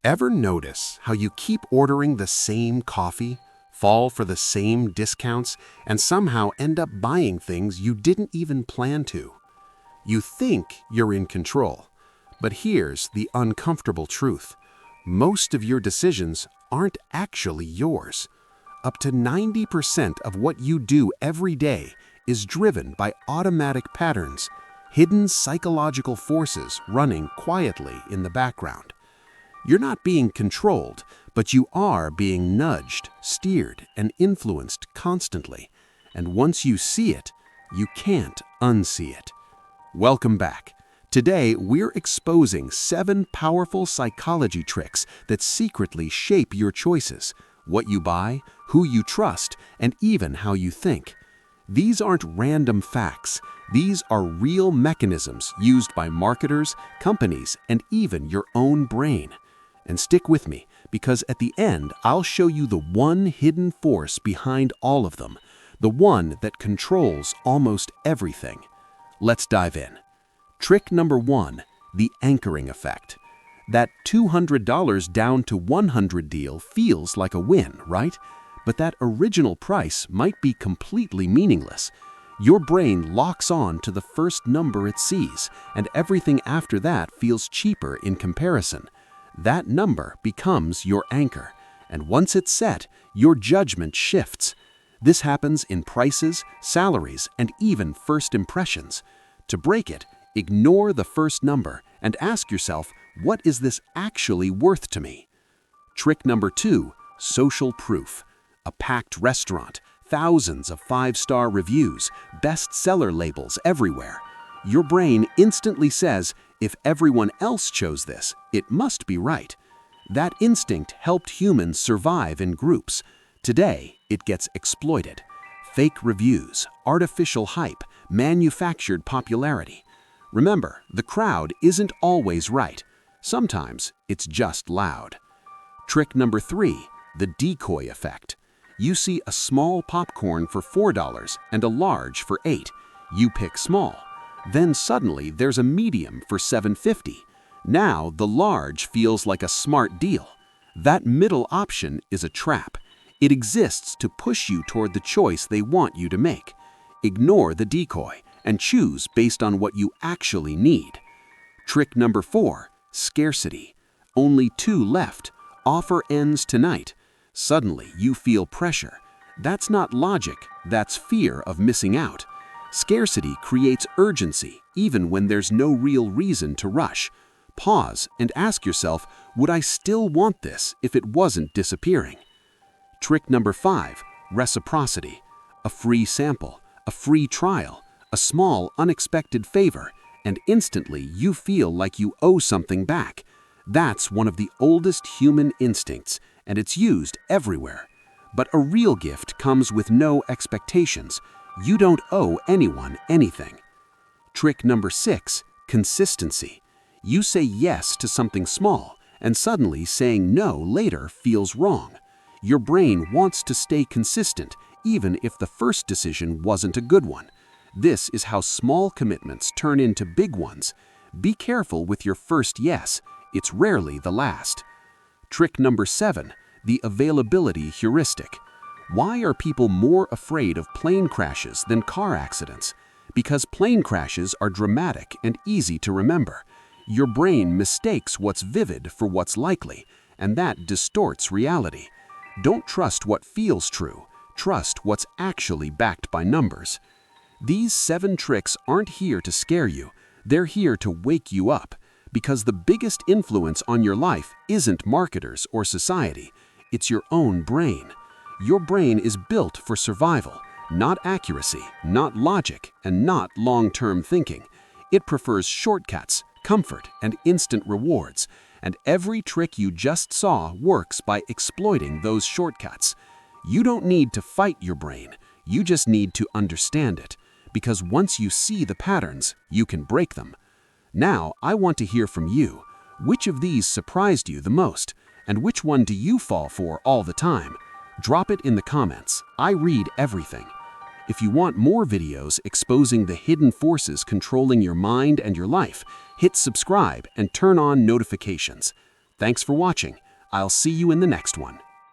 Ever notice how you keep ordering the same coffee, fall for the same discounts, and somehow end up buying things you didn't even plan to? You think you're in control, but here's the uncomfortable truth. Most of your decisions aren't actually yours. Up to 90% of what you do every day is driven by automatic patterns, hidden psychological forces running quietly in the background. You're not being controlled, but you are being nudged, steered, and influenced constantly. And once you see it, you can't unsee it. Welcome back. Today, we're exposing 7 powerful psychology tricks that secretly shape your choices, what you buy, who you trust, and even how you think. These aren't random facts. These are real mechanisms used by marketers, companies, and even your own brain. And stick with me, because at the end, I'll show you the one hidden force behind all of them, the one that controls almost everything. Let's dive in. Trick number 1, the anchoring effect. That $200 down to $100 deal feels like a win, right? But that original price might be completely meaningless. Your brain locks on to the first number it sees, and everything after that feels cheaper in comparison. That number becomes your anchor, and once it's set, your judgment shifts. This happens in prices, salaries, and even first impressions. To break it, ignore the first number and ask yourself, what is this actually worth to me? Trick number 2, social proof. A packed restaurant, thousands of 5-star reviews, bestseller labels everywhere. Your brain instantly says, if everyone else chose this, it must be right. That instinct helped humans survive in groups. Today, it gets exploited. Fake reviews, artificial hype, manufactured popularity. Remember, the crowd isn't always right. Sometimes it's just loud. Trick number 3, the decoy effect. You see a small popcorn for $4 and a large for $8. You pick small. Then suddenly there's a medium for $7.50. Now the large feels like a smart deal. That middle option is a trap. It exists to push you toward the choice they want you to make. Ignore the decoy and choose based on what you actually need. Trick number 4, scarcity. Only 2 left. Offer ends tonight. Suddenly you feel pressure. That's not logic, that's fear of missing out. Scarcity creates urgency even when there's no real reason to rush. Pause and ask yourself, would I still want this if it wasn't disappearing? Trick number 5, reciprocity. A free sample, a free trial, a small unexpected favor, and instantly you feel like you owe something back. That's one of the oldest human instincts, and it's used everywhere. But a real gift comes with no expectations. You don't owe anyone anything. Trick number 6, consistency. You say yes to something small, and suddenly saying no later feels wrong. Your brain wants to stay consistent, even if the first decision wasn't a good one. This is how small commitments turn into big ones. Be careful with your first yes. It's rarely the last. Trick number 7, the availability heuristic. Why are people more afraid of plane crashes than car accidents? Because plane crashes are dramatic and easy to remember. Your brain mistakes what's vivid for what's likely, and that distorts reality. Don't trust what feels true. Trust what's actually backed by numbers. These 7 tricks aren't here to scare you. They're here to wake you up, because the biggest influence on your life isn't marketers or society. It's your own brain. Your brain is built for survival, not accuracy, not logic, and not long-term thinking. It prefers shortcuts, comfort, and instant rewards, and every trick you just saw works by exploiting those shortcuts. You don't need to fight your brain, you just need to understand it, because once you see the patterns, you can break them. Now, I want to hear from you. Which of these surprised you the most, and which one do you fall for all the time? Drop it in the comments. I read everything. If you want more videos exposing the hidden forces controlling your mind and your life, hit subscribe and turn on notifications. Thanks for watching. I'll see you in the next one.